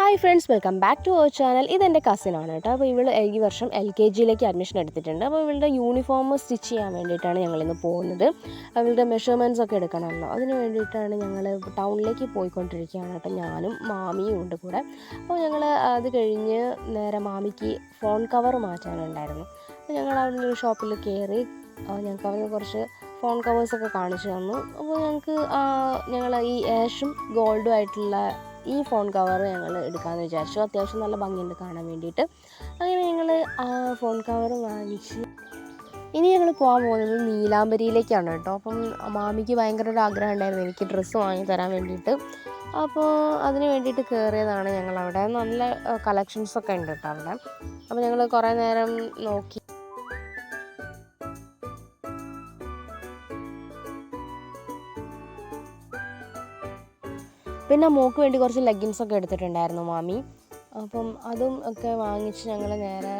Hi friends, welcome back to our channel. ഇതെൻ്റെ കസിനാണ് കേട്ടോ. അപ്പോൾ ഇവൾ ഈ വർഷം LKGയിലേക്ക് അഡ്മിഷൻ എടുത്തിട്ടുണ്ട്. അപ്പോൾ ഇവളുടെ യൂണിഫോം സ്റ്റിച്ച് ചെയ്യാൻ വേണ്ടിയിട്ടാണ് ഞങ്ങളിന്ന് പോകുന്നത്. അവളുടെ മെഷർമെൻറ്റ്സ് ഒക്കെ എടുക്കണമല്ലോ, അതിന് വേണ്ടിയിട്ടാണ് ഞങ്ങൾ ടൗണിലേക്ക് പോയിക്കൊണ്ടിരിക്കുകയാണ് കേട്ടോ. ഞാനും മാമിയും ഉണ്ട് കൂടെ. അപ്പോൾ ഞങ്ങൾ അത് കഴിഞ്ഞ് നേരെ മാമിക്ക് ഫോൺ കവർ മാറ്റാനുണ്ടായിരുന്നു. അപ്പോൾ ഞങ്ങൾ അവിടെ ഒരു ഷോപ്പിൽ കയറി ഞങ്ങൾക്ക് അവർ കുറച്ച് ഫോൺ കവേഴ്സൊക്കെ കാണിച്ചു തന്നു. അപ്പോൾ ഞങ്ങൾ ഈ ആഷും ഗോൾഡും ആയിട്ടുള്ള ഈ ഫോൺ കവർ ഞങ്ങൾ എടുക്കാമെന്ന് വിചാരിച്ചു. അത്യാവശ്യം നല്ല ഭംഗിയുണ്ട് കാണാൻ വേണ്ടിയിട്ട്. അങ്ങനെ ഞങ്ങൾ ആ ഫോൺ കവർ വാങ്ങിച്ച് ഇനി ഞങ്ങൾ പോകാൻ പോകുന്നത് നീലാംബരിയിലേക്കാണ് കേട്ടോ. അപ്പം മാമിക്ക് ഭയങ്കര ഒരു ആഗ്രഹം ഉണ്ടായിരുന്നു എനിക്ക് ഡ്രസ്സ് വാങ്ങി തരാൻ വേണ്ടിയിട്ട്. അപ്പോൾ അതിന് വേണ്ടിയിട്ട് കയറിയതാണ് ഞങ്ങളവിടെ. നല്ല കളക്ഷൻസൊക്കെ ഉണ്ട് കേട്ടോ അവിടെ. അപ്പോൾ ഞങ്ങൾ കുറേ നേരം നോക്കി. പിന്നെ മോൾക്ക് വേണ്ടി കുറച്ച് ലെഗിൻസൊക്കെ എടുത്തിട്ടുണ്ടായിരുന്നു മാമി. അപ്പം അതും ഒക്കെ വാങ്ങിച്ച് ഞങ്ങൾ നേരെ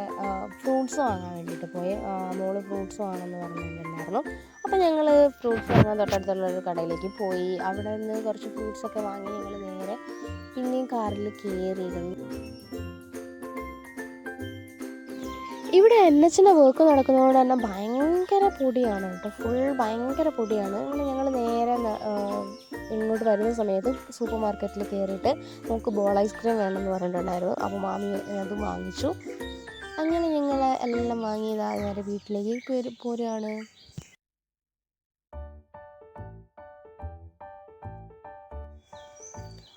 ഫ്രൂട്ട്സ് വാങ്ങാൻ വേണ്ടിയിട്ട് പോയി. മോള് ഫ്രൂട്ട്സ് വാങ്ങണമെന്ന് പറഞ്ഞിട്ടുണ്ടായിരുന്നു. അപ്പോൾ ഞങ്ങൾ ഫ്രൂട്ട്സ് വാങ്ങാൻ തൊട്ടടുത്തുള്ളൊരു കടയിലേക്ക് പോയി. അവിടെ നിന്ന് കുറച്ച് ഫ്രൂട്ട്സൊക്കെ വാങ്ങി ഞങ്ങൾ നേരെ പിന്നെയും കാറിൽ കയറിയിരുന്നു. ഇവിടെ NHൻ്റെ വർക്ക് നടക്കുന്നതുകൊണ്ട് തന്നെ ഭയങ്കര പൊടിയാണ് കേട്ടോ. ഭയങ്കര പൊടിയാണ്. ഞങ്ങൾ നേരെ ഇങ്ങോട്ട് വരുന്ന സമയത്ത് സൂപ്പർ മാർക്കറ്റിൽ കയറിയിട്ട് നമുക്ക് ബോൾ ഐസ്ക്രീം വേണമെന്ന് പറഞ്ഞിട്ടുണ്ടായിരുന്നു. അപ്പോൾ മാമി അതും വാങ്ങിച്ചു. അങ്ങനെ ഞങ്ങൾ എല്ലാം വാങ്ങി നേരെ വീട്ടിലേക്ക് പോരുകയാണ്.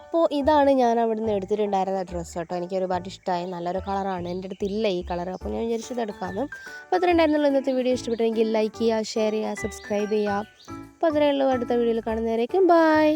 അപ്പോൾ ഇതാണ് ഞാൻ അവിടെ നിന്ന് എടുത്തിട്ടുണ്ടായിരുന്ന ഡ്രസ്സ് കേട്ടോ. എനിക്ക് ഒരുപാട് ഇഷ്ടമായി. നല്ലൊരു കളറാണ്. എൻ്റെ അടുത്തില്ല ഈ കളർ. അപ്പോൾ ഞാൻ വിചാരിച്ചത് എടുക്കാമെന്ന്. അപ്പോൾ അത്ര ഉണ്ടായിരുന്നുള്ളൂ. ഇന്നത്തെ വീഡിയോ ഇഷ്ടപ്പെട്ടെങ്കിൽ ലൈക്ക് ചെയ്യുക, ഷെയർ ചെയ്യുക, സബ്സ്ക്രൈബ് ചെയ്യുക. അപ്പോൾ അത്രയേ ഉള്ളൂ. അടുത്ത വീഡിയോയിൽ കാണുന്നവരേക്കും ബൈ.